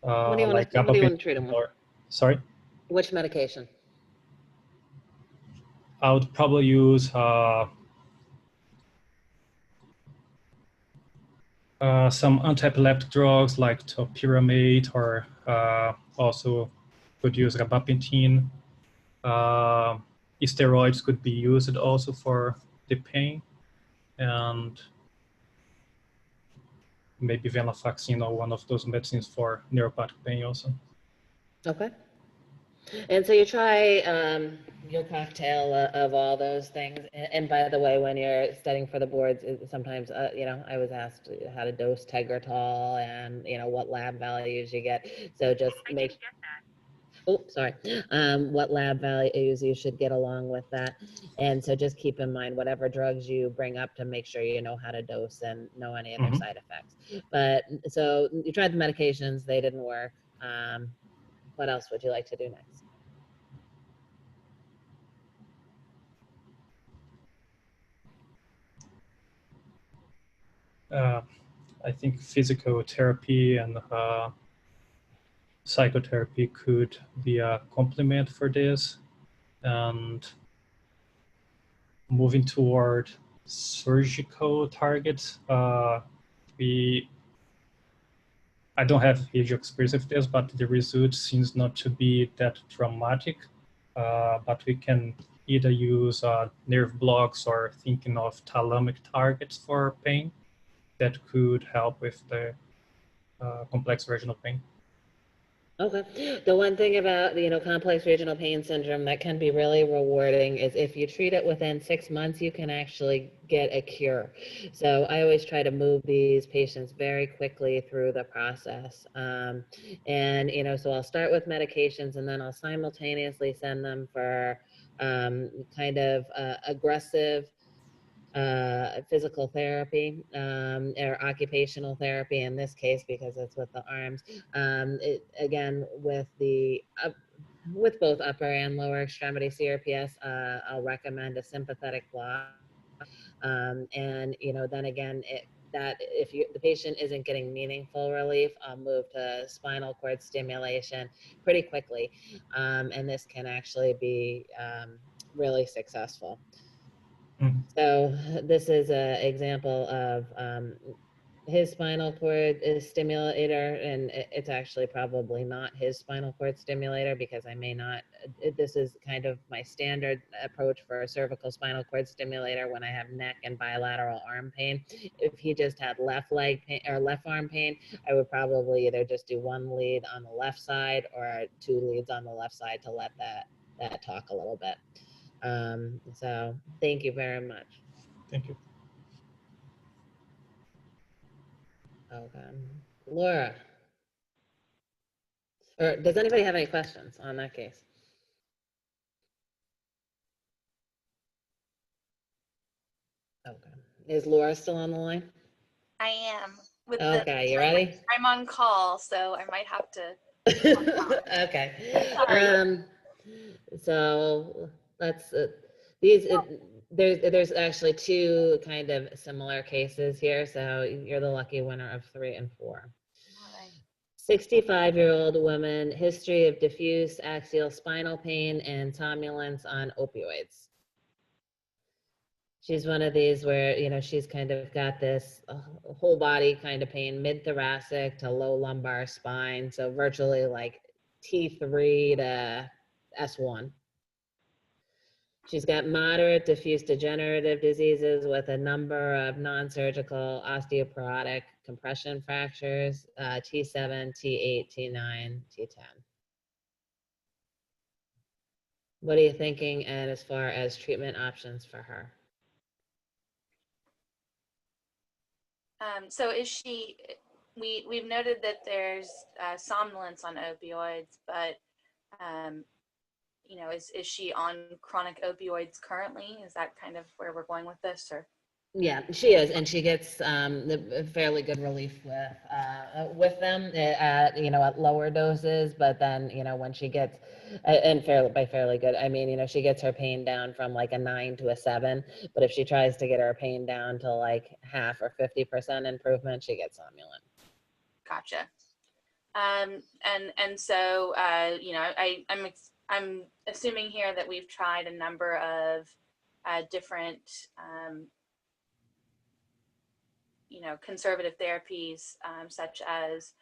What do you want to treat him with? Sorry? Which medication? I would probably use some anti-epileptic drugs like topiramate, or also could use gabapentin. Steroids could be used also for the pain, and maybe venlafaxine or one of those medicines for neuropathic pain also. Okay. And so you try your cocktail of all those things. And by the way, when you're studying for the boards, sometimes, you know, I was asked how to dose Tegretol and, you know, what lab values you get. So just make, oh, sorry, what lab values you should get along with that. And so just keep in mind whatever drugs you bring up to make sure you know how to dose and know any of their Mhm. side effects. But so you tried the medications, they didn't work. What else would you like to do next? I think physical therapy and psychotherapy could be a complement for this. And moving toward surgical targets, I don't have huge experience with this, but the result seems not to be that dramatic. But we can either use nerve blocks or thinking of thalamic targets for pain that could help with the complex regional pain. Okay. The one thing about, you know, complex regional pain syndrome that can be really rewarding is if you treat it within 6 months, you can actually get a cure. So I always try to move these patients very quickly through the process. And, you know, so I'll start with medications and then I'll simultaneously send them for kind of aggressive physical therapy or occupational therapy in this case because it's with the arms. Again, with both upper and lower extremity CRPS, I'll recommend a sympathetic block. And you know, then again, that if the patient isn't getting meaningful relief, I'll move to spinal cord stimulation pretty quickly, and this can actually be really successful. Mhm. So this is an example of his spinal cord is stimulator, and it's actually probably not his spinal cord stimulator because I may not, this is kind of my standard approach for a cervical spinal cord stimulator when I have neck and bilateral arm pain. If he just had left leg pain or left arm pain, I would probably either just do one lead on the left side or two leads on the left side to let that talk a little bit. So thank you very much. Thank you. Okay. Laura, or does anybody have any questions on that case? Okay. Is Laura still on the line? I am with Okay, you ready? I'm on call, so I might have to. Okay. Sorry. So let's there's actually two kind of similar cases here. So you're the lucky winner of 3 and 4. All right. 65-year-old woman, history of diffuse axial spinal pain and somnolence on opioids. She's one of these where, you know, she's kind of got this whole body kind of pain, mid-thoracic to low lumbar spine. So virtually like T3 to S1. She's got moderate diffuse degenerative diseases with a number of non-surgical osteoporotic compression fractures, T7, T8, T9, T10. What are you thinking? And as far as treatment options for her? So is she, we've noted that there's somnolence on opioids, but you know, is she on chronic opioids currently? Is that kind of where we're going with this, or? Yeah, she is, and she gets fairly good relief with them, you know, at lower doses. But then, you know, when she gets, and fairly good, I mean, you know, she gets her pain down from like a 9 to a 7. But if she tries to get her pain down to like half or 50% improvement, she gets somnolent. Gotcha. And so, you know, I'm assuming here that we've tried a number of different, you know, conservative therapies, such as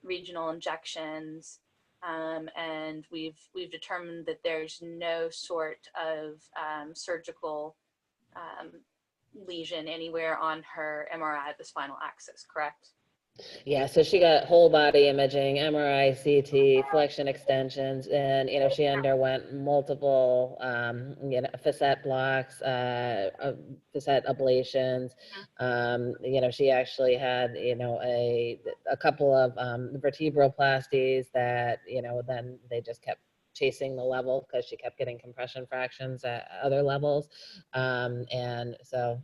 regional injections, and we've determined that there's no sort of surgical lesion anywhere on her MRI of the spinal axis, correct? Yeah, so she got whole body imaging, MRI, CT, flexion extensions, and she underwent multiple facet blocks, facet ablations. She actually had a couple of vertebroplasties that then they just kept chasing the level because she kept getting compression fractions at other levels, and so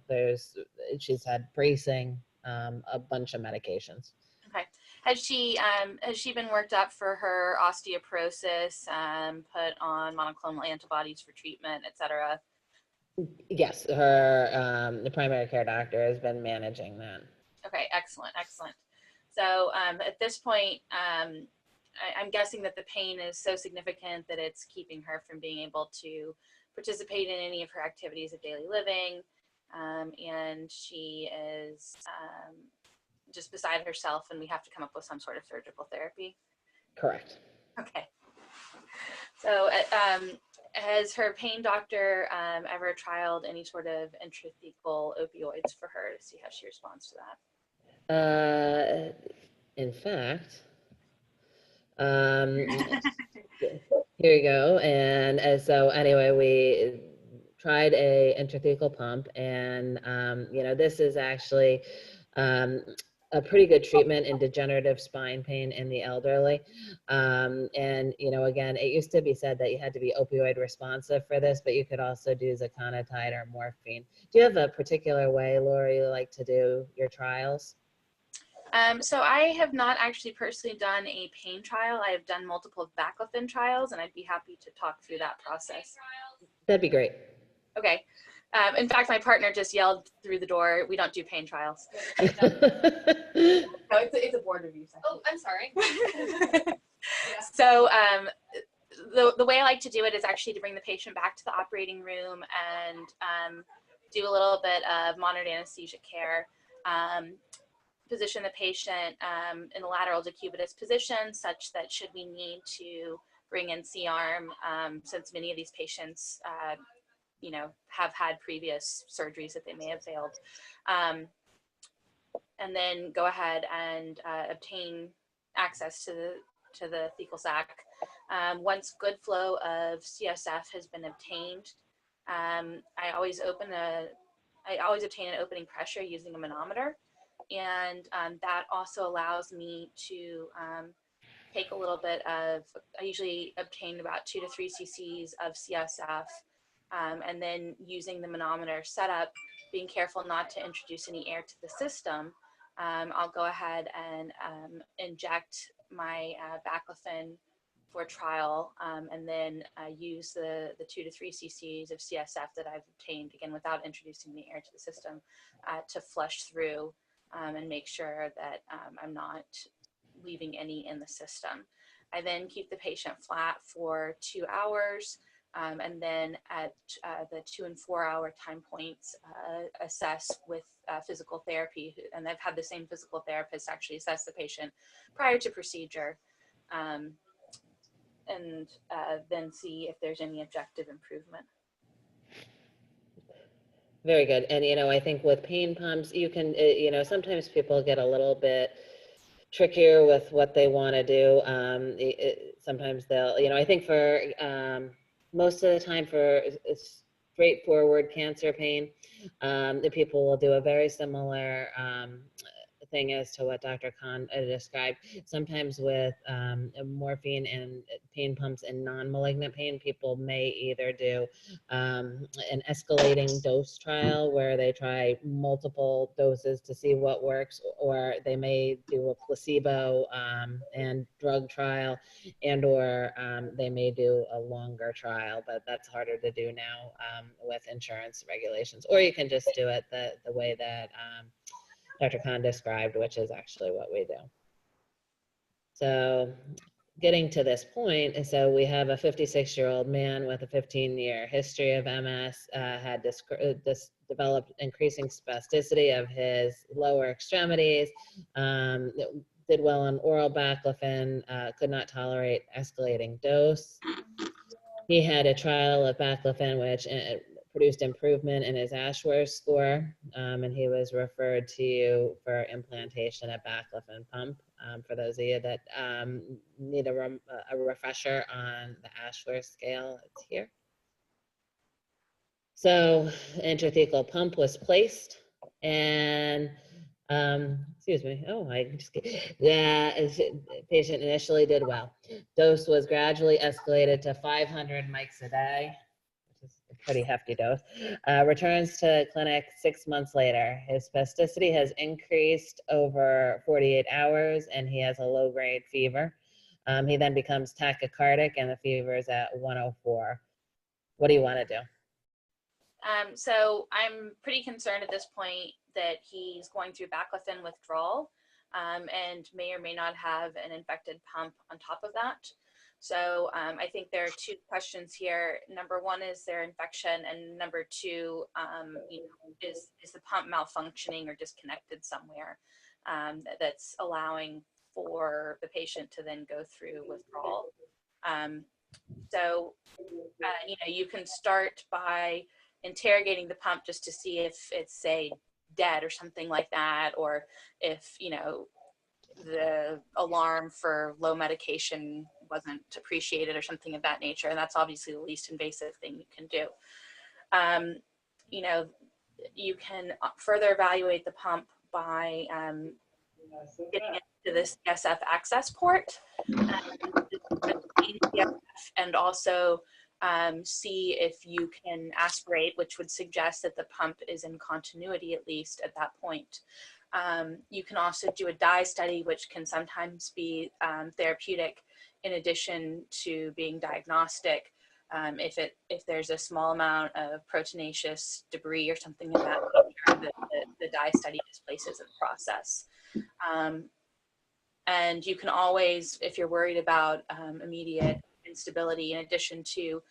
she's had bracing. A bunch of medications. Okay. Has she been worked up for her osteoporosis, put on monoclonal antibodies for treatment, et cetera? Yes, her the primary care doctor has been managing that. Okay, excellent, excellent. So at this point, I'm guessing that the pain is so significant that it's keeping her from being able to participate in any of her activities of daily living, and she is just beside herself, and we have to come up with some sort of surgical therapy. Correct. Okay. So has her pain doctor ever trialed any sort of intrathecal opioids for her to see how she responds to that? In fact, here you go. And so anyway, we tried a intrathecal pump, and this is actually a pretty good treatment in degenerative spine pain in the elderly. And again, it used to be said that you had to be opioid responsive for this, but you could also do zaconotide or morphine. Do you have a particular way, Laura, you like to do your trials? So I have not actually personally done a pain trial. I have done multiple baclofen trials, and I'd be happy to talk through that process. That'd be great. Okay. In fact, my partner just yelled through the door, "We don't do pain trials." No, it's a board review session. Oh, I'm sorry. Yeah. So the way I like to do it is actually to bring the patient back to the operating room and do a little bit of monitored anesthesia care. Position the patient in a lateral decubitus position such that should we need to bring in C-arm, since many of these patients have had previous surgeries that they may have failed, and then go ahead and obtain access to the thecal sac. Once good flow of CSF has been obtained, I always obtain an opening pressure using a manometer. And that also allows me to take a little bit of, I usually obtain about 2 to 3 cc's of CSF, and then using the manometer setup, being careful not to introduce any air to the system, I'll go ahead and inject my baclofen for trial, and then use the 2 to 3 cc's of CSF that I've obtained, again, without introducing the air to the system, to flush through and make sure that I'm not leaving any in the system. I then keep the patient flat for 2 hours, and then at the 2 and 4 hour time points, assess with physical therapy. And I've had the same physical therapist actually assess the patient prior to procedure, and then see if there's any objective improvement. Very good. And, I think with pain pumps, you can, sometimes people get a little bit trickier with what they want to do. Sometimes they'll, I think for most of the time for straightforward cancer pain, the people will do a very similar thing as to what Dr. Khan described. Sometimes with morphine and pain pumps in non-malignant pain, people may either do an escalating dose trial where they try multiple doses to see what works, or they may do a placebo and drug trial, and or they may do a longer trial, but that's harder to do now with insurance regulations. Or you can just do it the way that Dr. Khan described, which is actually what we do. So getting to this point, so we have a 56-year-old man with a 15-year history of MS, had developed increasing spasticity of his lower extremities, did well on oral baclofen, could not tolerate escalating dose. He had a trial of baclofen, which produced improvement in his Ashworth score, and he was referred to you for implantation of baclofen pump. For those of you that need a refresher on the Ashworth scale, it's here. So intrathecal pump was placed, and excuse me, oh, I just, the patient initially did well. Dose was gradually escalated to 500 mics a day, which is a pretty hefty dose. Returns to clinic 6 months later. His spasticity has increased over 48 hours, and he has a low-grade fever. He then becomes tachycardic, and the fever is at 104. What do you want to do? So I'm pretty concerned at this point that he's going through baclofen withdrawal and may or may not have an infected pump on top of that. So I think there are two questions here. Number one, is there infection? And number two, is the pump malfunctioning or disconnected somewhere that's allowing for the patient to then go through withdrawal? You can start by interrogating the pump just to see if it's, say, dead or something like that, or if the alarm for low medication wasn't appreciated or something of that nature. And that's obviously the least invasive thing you can do. You can further evaluate the pump by getting into this CSF access port and also see if you can aspirate, which would suggest that the pump is in continuity, at least at that point. You can also do a dye study, which can sometimes be therapeutic in addition to being diagnostic. If there's a small amount of proteinaceous debris or something of that nature, the dye study displaces the process. And you can always, if you're worried about immediate instability, in addition to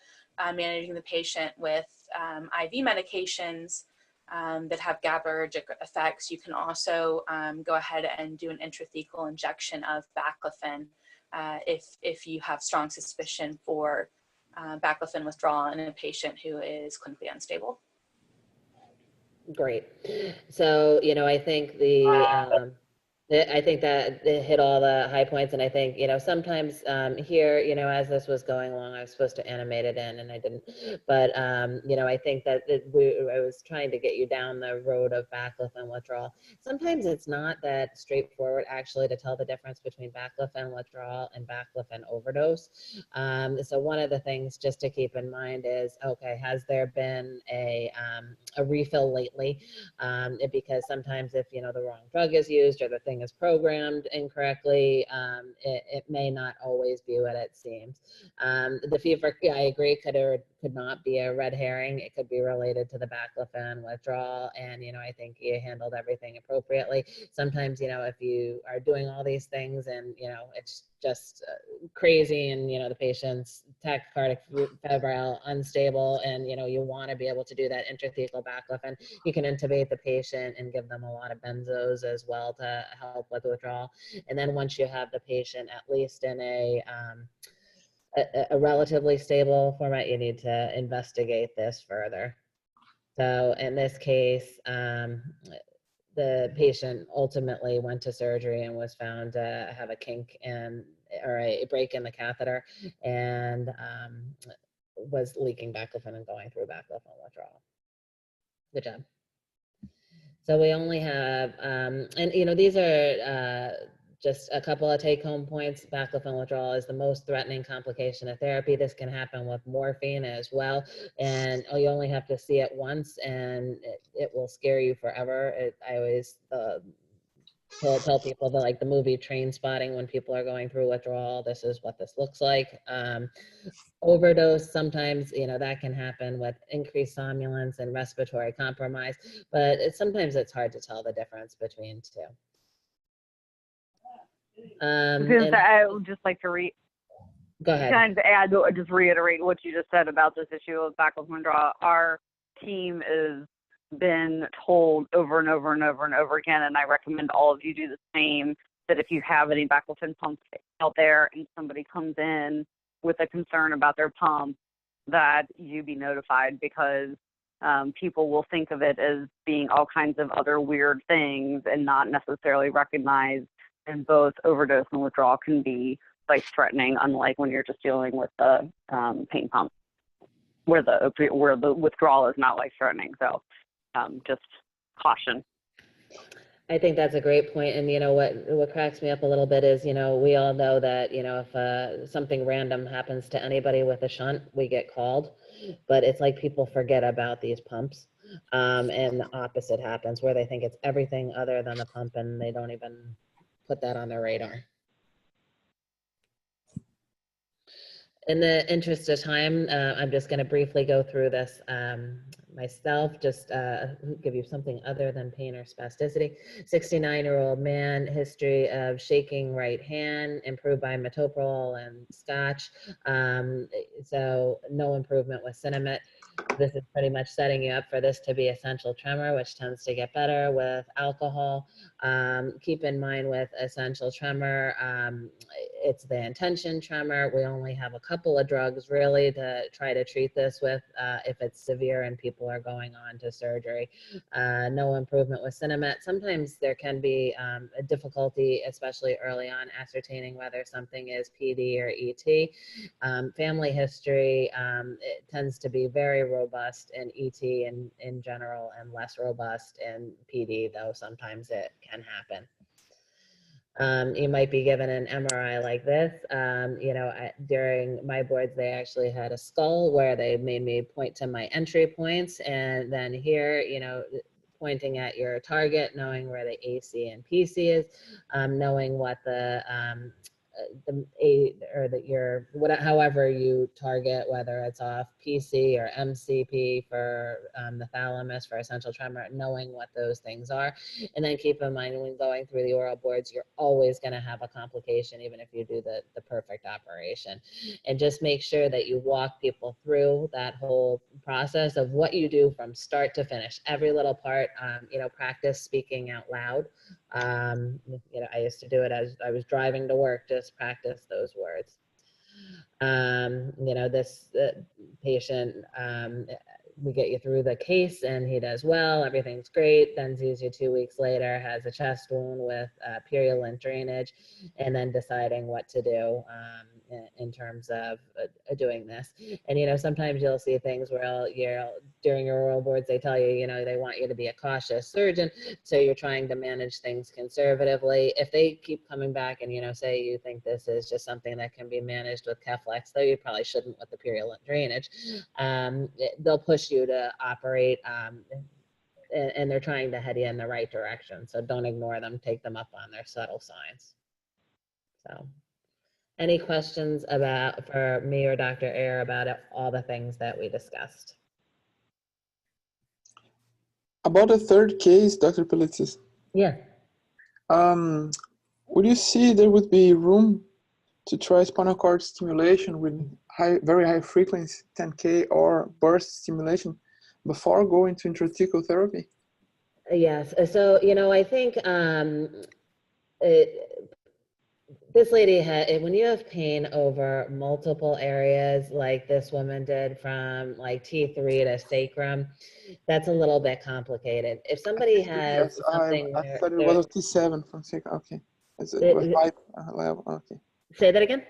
managing the patient with IV medications that have GABAergic effects, you can also go ahead and do an intrathecal injection of baclofen if you have strong suspicion for baclofen withdrawal in a patient who is clinically unstable. Great. So, I think I think that it hit all the high points, and I think, sometimes here, as this was going along, I was supposed to animate it in and I didn't, but, I think that I was trying to get you down the road of baclofen withdrawal. Sometimes it's not that straightforward actually to tell the difference between baclofen withdrawal and baclofen overdose. So one of the things just to keep in mind is, okay, has there been a refill lately? Because sometimes if, the wrong drug is used or the thing is programmed incorrectly, it may not always be what it seems. The fever, yeah, I agree, could or could not be a red herring. It could be related to the baclofen withdrawal, and I think you handled everything appropriately. Sometimes, if you are doing all these things and it's just crazy, and the patient's tachycardic, febrile, unstable, and you want to be able to do that intrathecal baclofen, you can intubate the patient and give them a lot of benzos as well to help with withdrawal. And then once you have the patient at least in a relatively stable format, you need to investigate this further. So in this case, the patient ultimately went to surgery and was found to have a kink or a break in the catheter, and was leaking baclofen and going through baclofen withdrawal. Good job. So we only have, and these are just a couple of take-home points. Baclofen withdrawal is the most threatening complication of therapy. This can happen with morphine as well, and you only have to see it once, and it will scare you forever. I always tell people that, like the movie Train Spotting, when people are going through withdrawal, this is what this looks like. Overdose, sometimes, that can happen with increased somnolence and respiratory compromise, but sometimes it's hard to tell the difference between two. I would just like to go ahead. Kind of add, just reiterate what you just said about this issue of baclofen withdrawal. Our team has been told over and over and over and over again, and I recommend all of you do the same, that if you have any baclofen pumps out there and somebody comes in with a concern about their pump, that you be notified, because people will think of it as being all kinds of other weird things and not necessarily recognize and both overdose and withdrawal can be life-threatening, unlike when you're just dealing with the pain pump, where the withdrawal is not life-threatening. So just caution. I think that's a great point. And what cracks me up a little bit is, we all know that, if something random happens to anybody with a shunt, we get called. But it's like people forget about these pumps. And the opposite happens, where they think it's everything other than the pump and they don't even put that on their radar. In the interest of time, I'm just going to briefly go through this myself, just give you something other than pain or spasticity. 69-year-old man, history of shaking right hand, improved by metoprolol and scotch. So no improvement with Cinnamate. This is pretty much setting you up for this to be essential tremor, which tends to get better with alcohol. Keep in mind with essential tremor, it's the intention tremor. We only have a couple of drugs really to try to treat this with if it's severe and people are going on to surgery. No improvement with Cinnamate. Sometimes there can be a difficulty, especially early on, ascertaining whether something is PD or ET. Family history, it tends to be very robust in ET in general and less robust in PD, though sometimes it can happen. You might be given an MRI like this. During my boards, they actually had a skull where they made me point to my entry points, and then here, pointing at your target, knowing where the AC and PC is, knowing what however you target, whether it's off PC or MCP for the thalamus for essential tremor, knowing what those things are. And then keep in mind, when going through the oral boards, you're always going to have a complication, even if you do the perfect operation. And just make sure that you walk people through that whole process of what you do from start to finish, every little part. Practice speaking out loud. I used to do it as I was driving to work, just practice those words. This patient, we get you through the case and he does well, everything's great, then sees you 2 weeks later, has a chest wound with purulent drainage, and then deciding what to do in terms of doing this. And sometimes you'll see things where during your oral boards, they tell you, they want you to be a cautious surgeon, so you're trying to manage things conservatively. If they keep coming back and say you think this is just something that can be managed with Keflex, though you probably shouldn't with the purulent drainage, they'll push you to operate, and they're trying to head you in the right direction. So don't ignore them, take them up on their subtle signs. So any questions for me or Dr. Ayer about all the things that we discussed? About the third case, Dr. Pilitsis. Yeah. Would you see there would be room to try spinal cord stimulation with very high frequency, 10K, or burst stimulation before going to intrathecal therapy? Yes. So, I think this lady had, when you have pain over multiple areas like this woman did from like T3 to sacrum, that's a little bit complicated. If somebody has something, I thought it was a T7 from sacrum. Okay, it was high level. Okay. Say that again.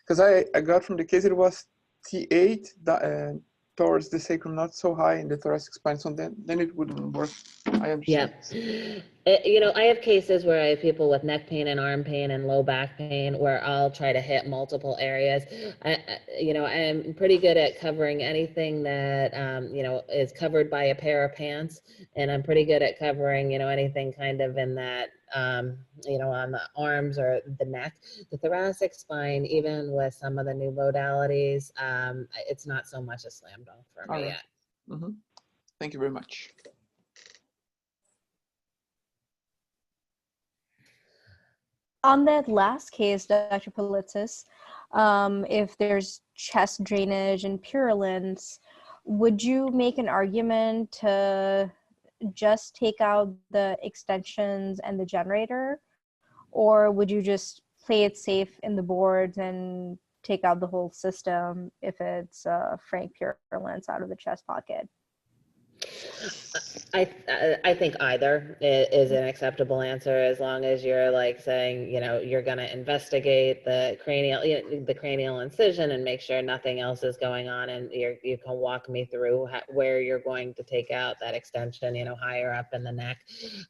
Because I got from the case it was T8 towards the sacrum, not so high in the thoracic spine, so then it wouldn't work. I understand. Yeah. I have cases where I have people with neck pain and arm pain and low back pain where I'll try to hit multiple areas. I am pretty good at covering anything that, is covered by a pair of pants. And I'm pretty good at covering, anything kind of in that, on the arms or the neck. The thoracic spine, even with some of the new modalities, it's not so much a slam dunk for me yet. Mm-hmm. Thank you very much. On that last case, Dr. Pilitsis, if there's chest drainage and purulence, would you make an argument to just take out the extensions and the generator? Or would you just play it safe in the boards and take out the whole system if it's frank purulence out of the chest pocket? I think either is an acceptable answer, as long as you're like saying, you know, you're going to investigate the cranial incision and make sure nothing else is going on, and you can walk me through where you're going to take out that extension, you know, higher up in the neck.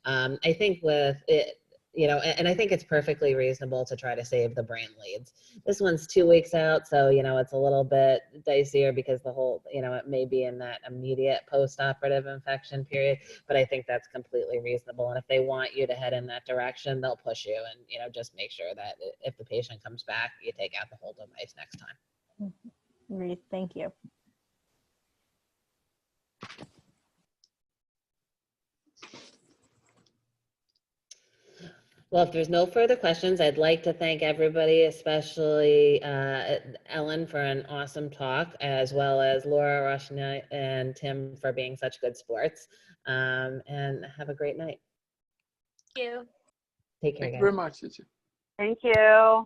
I think with it, you know, and I think it's perfectly reasonable to try to save the brain leads. This one's 2 weeks out, so, you know, it's a little bit dicier because the whole, you know, it may be in that immediate post-operative infection period, but I think that's completely reasonable. And if they want you to head in that direction, they'll push you, and, you know, just make sure that if the patient comes back, you take out the whole device next time. Great, thank you. Well, if there's no further questions, I'd like to thank everybody, especially Ellen for an awesome talk, as well as Laura, Roshna, and Tim for being such good sports. And have a great night. Thank you. Take care, Thank you guys. very much, Gigi. Thank you.